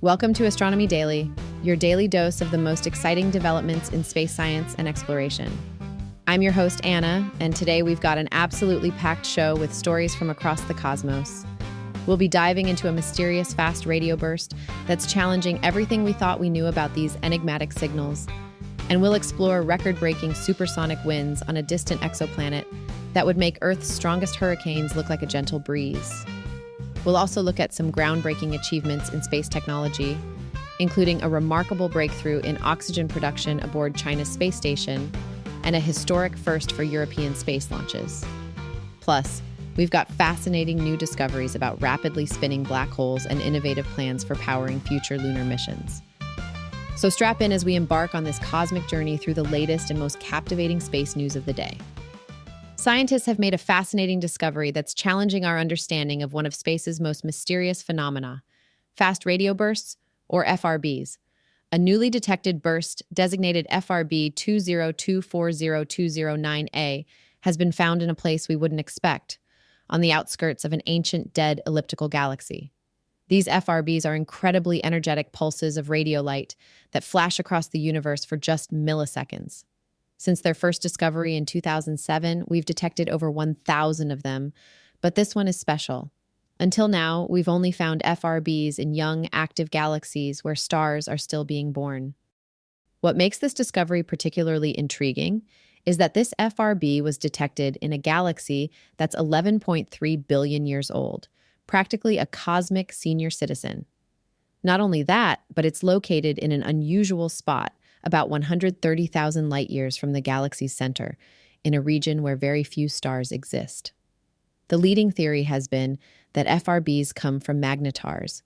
Welcome to Astronomy Daily, your daily dose of the most exciting developments in space science and exploration. I'm your host, Anna, and today we've got an absolutely packed show with stories from across the cosmos. We'll be diving into a mysterious fast radio burst that's challenging everything we thought we knew about these enigmatic signals. And we'll explore record-breaking supersonic winds on a distant exoplanet that would make Earth's strongest hurricanes look like a gentle breeze. We'll also look at some groundbreaking achievements in space technology, including a remarkable breakthrough in oxygen production aboard China's space station and a historic first for European space launches. Plus, we've got fascinating new discoveries about rapidly spinning black holes and innovative plans for powering future lunar missions. So strap in as we embark on this cosmic journey through the latest and most captivating space news of the day. Scientists have made a fascinating discovery that's challenging our understanding of one of space's most mysterious phenomena, fast radio bursts, or FRBs. A newly detected burst, designated FRB 202402009A, has been found in a place we wouldn't expect, on the outskirts of an ancient dead elliptical galaxy. These FRBs are incredibly energetic pulses of radio light that flash across the universe for just milliseconds. Since their first discovery in 2007, we've detected over 1,000 of them, but this one is special. Until now, we've only found FRBs in young, active galaxies where stars are still being born. What makes this discovery particularly intriguing is that this FRB was detected in a galaxy that's 11.3 billion years old, practically a cosmic senior citizen. Not only that, but it's located in an unusual spot, about 130,000 light-years from the galaxy's center, in a region where very few stars exist. The leading theory has been that FRBs come from magnetars,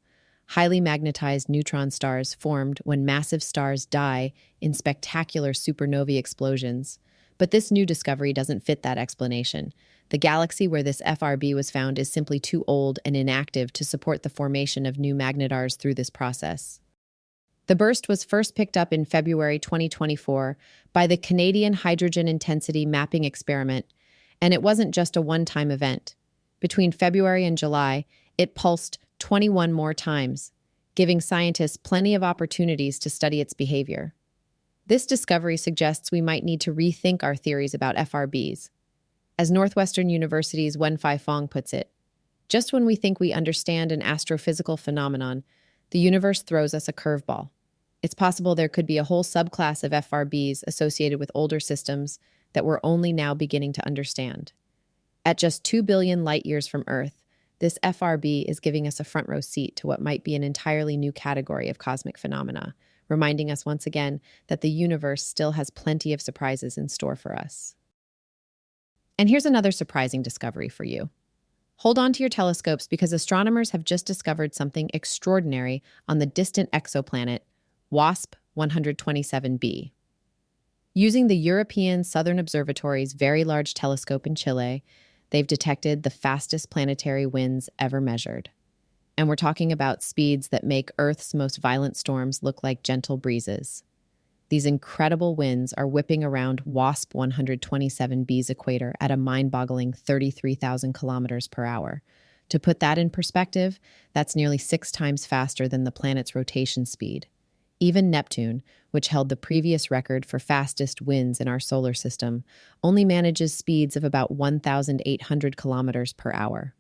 highly magnetized neutron stars formed when massive stars die in spectacular supernovae explosions. But this new discovery doesn't fit that explanation. The galaxy where this FRB was found is simply too old and inactive to support the formation of new magnetars through this process. The burst was first picked up in February 2024 by the Canadian Hydrogen Intensity Mapping Experiment, and it wasn't just a one-time event. Between February and July, it pulsed 21 more times, giving scientists plenty of opportunities to study its behavior. This discovery suggests we might need to rethink our theories about FRBs. As Northwestern University's Wenfei Fong puts it, just when we think we understand an astrophysical phenomenon, the universe throws us a curveball. It's possible there could be a whole subclass of FRBs associated with older systems that we're only now beginning to understand. At just 2 billion light-years from Earth, this FRB is giving us a front-row seat to what might be an entirely new category of cosmic phenomena, reminding us once again that the universe still has plenty of surprises in store for us. And here's another surprising discovery for you. Hold on to your telescopes because astronomers have just discovered something extraordinary on the distant exoplanet WASP-127b. Using the European Southern Observatory's Very Large Telescope in Chile, they've detected the fastest planetary winds ever measured. And we're talking about speeds that make Earth's most violent storms look like gentle breezes. These incredible winds are whipping around WASP-127b's equator at a mind-boggling 33,000 kilometers per hour. To put that in perspective, that's nearly 6 times faster than the planet's rotation speed. Even Neptune, which held the previous record for fastest winds in our solar system, only manages speeds of about 1,800 kilometers per hour.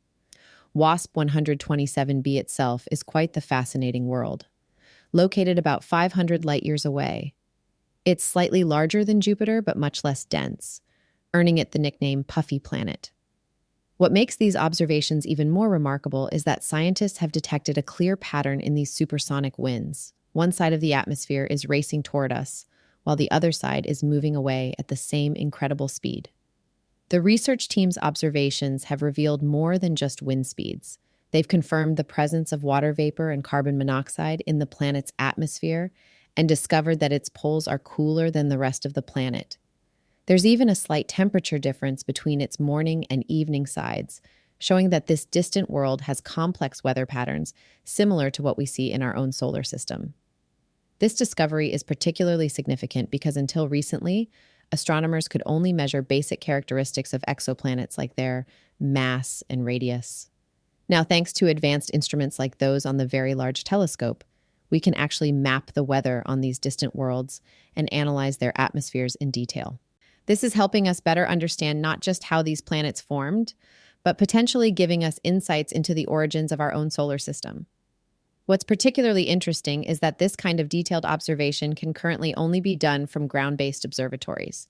WASP-127b itself is quite the fascinating world. Located about 500 light-years away, it's slightly larger than Jupiter, but much less dense, earning it the nickname Puffy Planet. What makes these observations even more remarkable is that scientists have detected a clear pattern in these supersonic winds. One side of the atmosphere is racing toward us, while the other side is moving away at the same incredible speed. The research team's observations have revealed more than just wind speeds. They've confirmed the presence of water vapor and carbon monoxide in the planet's atmosphere and discovered that its poles are cooler than the rest of the planet. There's even a slight temperature difference between its morning and evening sides, showing that this distant world has complex weather patterns similar to what we see in our own solar system. This discovery is particularly significant because until recently, astronomers could only measure basic characteristics of exoplanets like their mass and radius. Now, thanks to advanced instruments like those on the Very Large Telescope, we can actually map the weather on these distant worlds and analyze their atmospheres in detail. This is helping us better understand not just how these planets formed, but potentially giving us insights into the origins of our own solar system. What's particularly interesting is that this kind of detailed observation can currently only be done from ground-based observatories.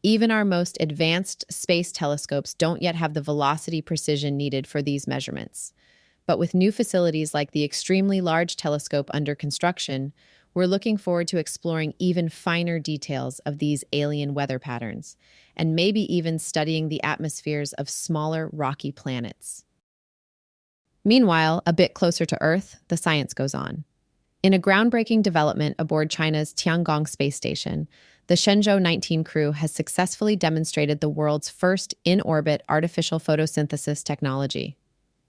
Even our most advanced space telescopes don't yet have the velocity precision needed for these measurements. But with new facilities like the extremely large telescope under construction, we're looking forward to exploring even finer details of these alien weather patterns, and maybe even studying the atmospheres of smaller rocky planets. Meanwhile, a bit closer to Earth, the science goes on. In a groundbreaking development aboard China's Tiangong Space Station, the Shenzhou 19 crew has successfully demonstrated the world's first in-orbit artificial photosynthesis technology.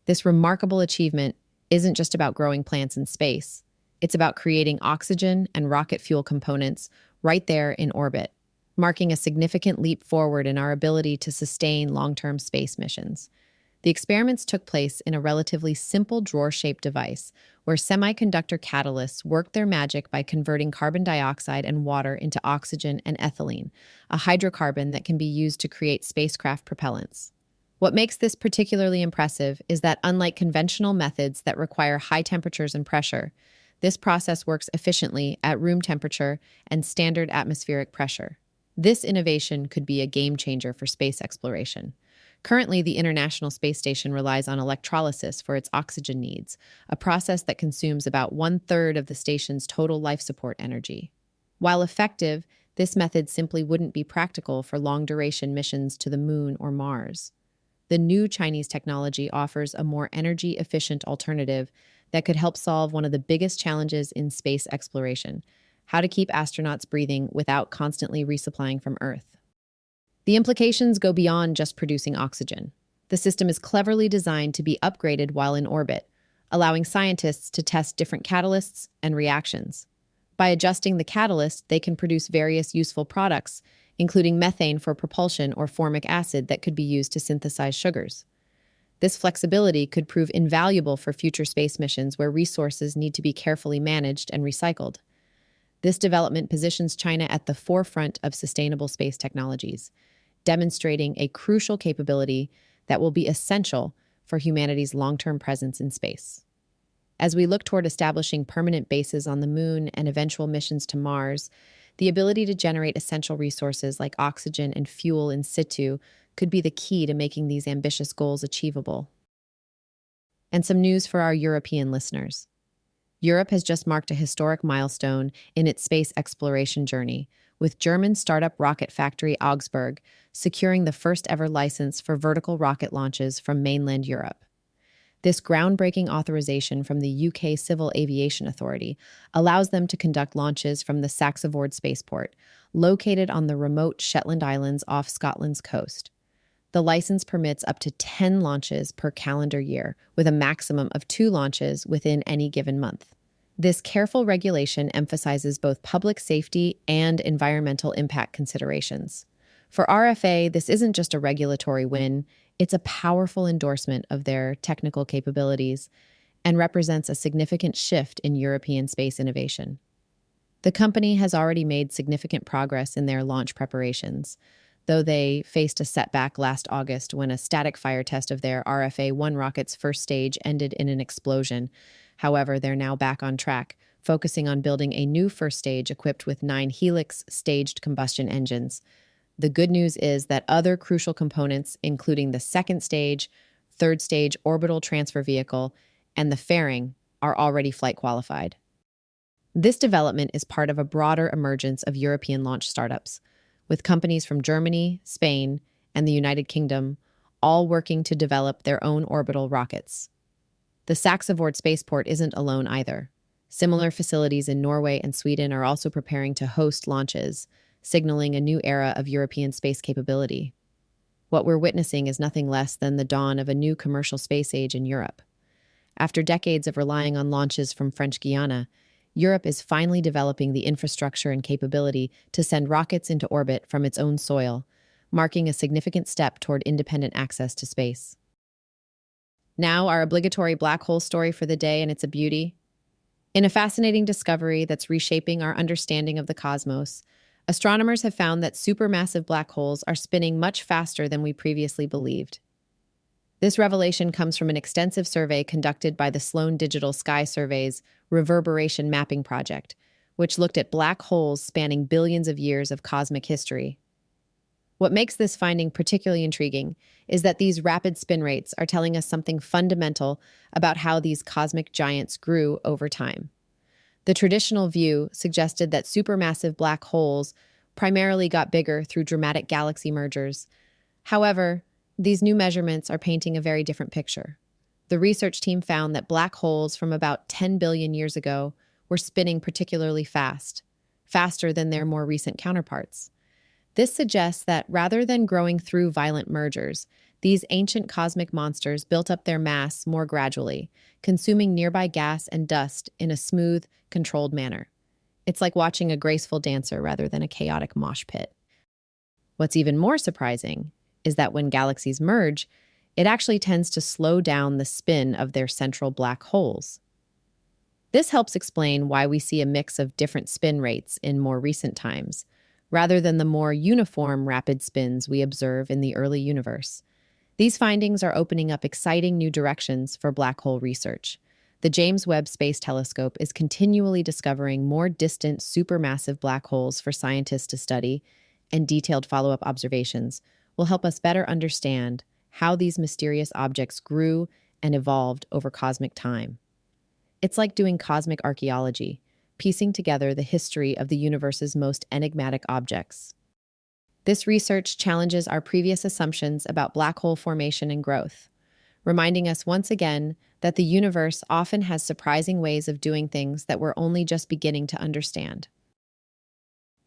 This remarkable achievement isn't just about growing plants in space. It's about creating oxygen and rocket fuel components right there in orbit, marking a significant leap forward in our ability to sustain long-term space missions. The experiments took place in a relatively simple drawer-shaped device where semiconductor catalysts worked their magic by converting carbon dioxide and water into oxygen and ethylene, a hydrocarbon that can be used to create spacecraft propellants. What makes this particularly impressive is that unlike conventional methods that require high temperatures and pressure, this process works efficiently at room temperature and standard atmospheric pressure. This innovation could be a game changer for space exploration. Currently, the International Space Station relies on electrolysis for its oxygen needs, a process that consumes about 1/3 of the station's total life support energy. While effective, this method simply wouldn't be practical for long-duration missions to the Moon or Mars. The new Chinese technology offers a more energy-efficient alternative that could help solve one of the biggest challenges in space exploration: how to keep astronauts breathing without constantly resupplying from Earth. The implications go beyond just producing oxygen. The system is cleverly designed to be upgraded while in orbit, allowing scientists to test different catalysts and reactions. By adjusting the catalyst, they can produce various useful products, including methane for propulsion or formic acid that could be used to synthesize sugars. This flexibility could prove invaluable for future space missions where resources need to be carefully managed and recycled. This development positions China at the forefront of sustainable space technologies, demonstrating a crucial capability that will be essential for humanity's long-term presence in space. As we look toward establishing permanent bases on the Moon and eventual missions to Mars, the ability to generate essential resources like oxygen and fuel in situ could be the key to making these ambitious goals achievable. And some news for our European listeners. Europe has just marked a historic milestone in its space exploration journey, with German startup rocket factory Augsburg securing the first-ever license for vertical rocket launches from mainland Europe. This groundbreaking authorization from the UK Civil Aviation Authority allows them to conduct launches from the Saxavord spaceport, located on the remote Shetland Islands off Scotland's coast. The license permits up to 10 launches per calendar year, with a maximum of 2 launches within any given month. This careful regulation emphasizes both public safety and environmental impact considerations. For RFA, this isn't just a regulatory win, it's a powerful endorsement of their technical capabilities and represents a significant shift in European space innovation. The company has already made significant progress in their launch preparations, though they faced a setback last August when a static fire test of their RFA-1 rocket's first stage ended in an explosion. However, they're now back on track, focusing on building a new first stage equipped with 9 Helix staged combustion engines. The good news is that other crucial components, including the second stage, third stage orbital transfer vehicle, and the fairing, are already flight qualified. This development is part of a broader emergence of European launch startups, with companies from Germany, Spain, and the United Kingdom all working to develop their own orbital rockets. The Saxavord spaceport isn't alone either. Similar facilities in Norway and Sweden are also preparing to host launches, signaling a new era of European space capability. What we're witnessing is nothing less than the dawn of a new commercial space age in Europe. After decades of relying on launches from French Guiana, Europe is finally developing the infrastructure and capability to send rockets into orbit from its own soil, marking a significant step toward independent access to space. Now, our obligatory black hole story for the day, and it's a beauty. In a fascinating discovery that's reshaping our understanding of the cosmos, astronomers have found that supermassive black holes are spinning much faster than we previously believed. This revelation comes from an extensive survey conducted by the Sloan Digital Sky Survey's Reverberation Mapping Project, which looked at black holes spanning billions of years of cosmic history. What makes this finding particularly intriguing is that these rapid spin rates are telling us something fundamental about how these cosmic giants grew over time. The traditional view suggested that supermassive black holes primarily got bigger through dramatic galaxy mergers. However, these new measurements are painting a very different picture. The research team found that black holes from about 10 billion years ago were spinning particularly fast, faster than their more recent counterparts. This suggests that rather than growing through violent mergers, these ancient cosmic monsters built up their mass more gradually, consuming nearby gas and dust in a smooth, controlled manner. It's like watching a graceful dancer rather than a chaotic mosh pit. What's even more surprising is that when galaxies merge, it actually tends to slow down the spin of their central black holes. This helps explain why we see a mix of different spin rates in more recent times, rather than the more uniform rapid spins we observe in the early universe. These findings are opening up exciting new directions for black hole research. The James Webb Space Telescope is continually discovering more distant supermassive black holes for scientists to study, and detailed follow-up observations will help us better understand how these mysterious objects grew and evolved over cosmic time. It's like doing cosmic archaeology, piecing together the history of the universe's most enigmatic objects. This research challenges our previous assumptions about black hole formation and growth, reminding us once again that the universe often has surprising ways of doing things that we're only just beginning to understand.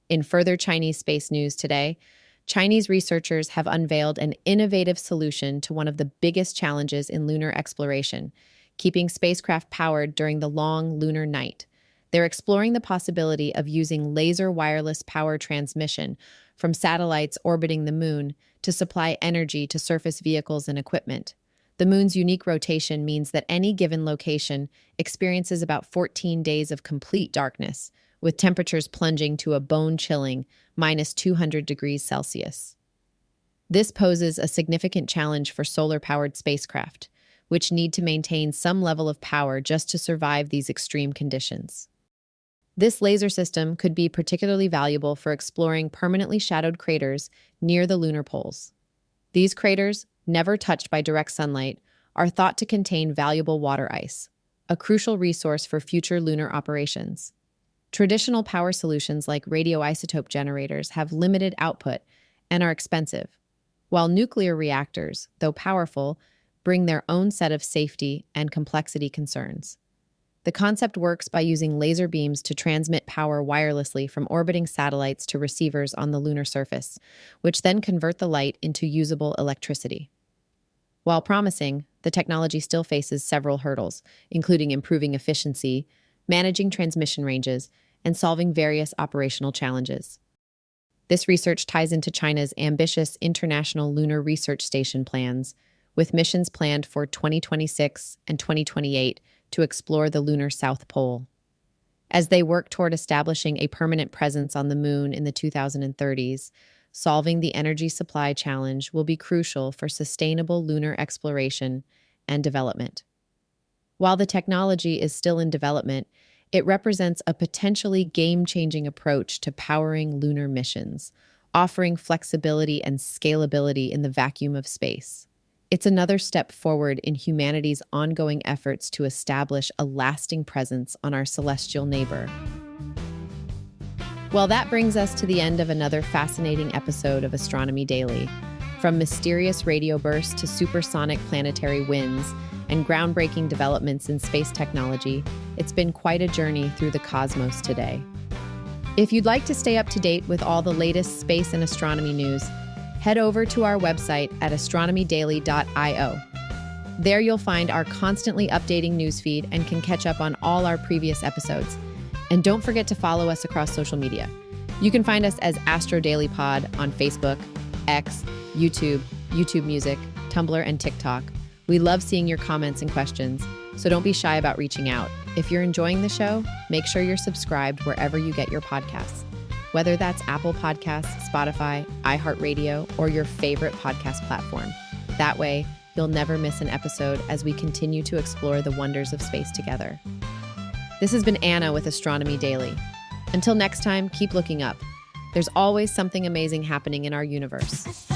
In further Chinese space news today, Chinese researchers have unveiled an innovative solution to one of the biggest challenges in lunar exploration, keeping spacecraft powered during the long lunar night. They're exploring the possibility of using laser wireless power transmission from satellites orbiting the moon to supply energy to surface vehicles and equipment. The moon's unique rotation means that any given location experiences about 14 days of complete darkness, with temperatures plunging to a bone-chilling -200 degrees Celsius. This poses a significant challenge for solar-powered spacecraft, which need to maintain some level of power just to survive these extreme conditions. This laser system could be particularly valuable for exploring permanently shadowed craters near the lunar poles. These craters, never touched by direct sunlight, are thought to contain valuable water ice, a crucial resource for future lunar operations. Traditional power solutions like radioisotope generators have limited output and are expensive, while nuclear reactors, though powerful, bring their own set of safety and complexity concerns. The concept works by using laser beams to transmit power wirelessly from orbiting satellites to receivers on the lunar surface, which then convert the light into usable electricity. While promising, the technology still faces several hurdles, including improving efficiency, managing transmission ranges, and solving various operational challenges. This research ties into China's ambitious International Lunar Research Station plans, with missions planned for 2026 and 2028 to explore the lunar South Pole. As they work toward establishing a permanent presence on the moon in the 2030s, solving the energy supply challenge will be crucial for sustainable lunar exploration and development. While the technology is still in development, it represents a potentially game-changing approach to powering lunar missions, offering flexibility and scalability in the vacuum of space. It's another step forward in humanity's ongoing efforts to establish a lasting presence on our celestial neighbor. Well, that brings us to the end of another fascinating episode of Astronomy Daily. From mysterious radio bursts to supersonic planetary winds and groundbreaking developments in space technology, it's been quite a journey through the cosmos today. If you'd like to stay up to date with all the latest space and astronomy news, head over to our website at astronomydaily.io. There you'll find our constantly updating newsfeed and can catch up on all our previous episodes. And don't forget to follow us across social media. You can find us as Astro Daily Pod on Facebook, X, YouTube, YouTube Music, Tumblr, and TikTok. We love seeing your comments and questions, so don't be shy about reaching out. If you're enjoying the show, make sure you're subscribed wherever you get your podcasts, whether that's Apple Podcasts, Spotify, iHeartRadio, or your favorite podcast platform. That way, you'll never miss an episode as we continue to explore the wonders of space together. This has been Anna with Astronomy Daily. Until next time, keep looking up. There's always something amazing happening in our universe.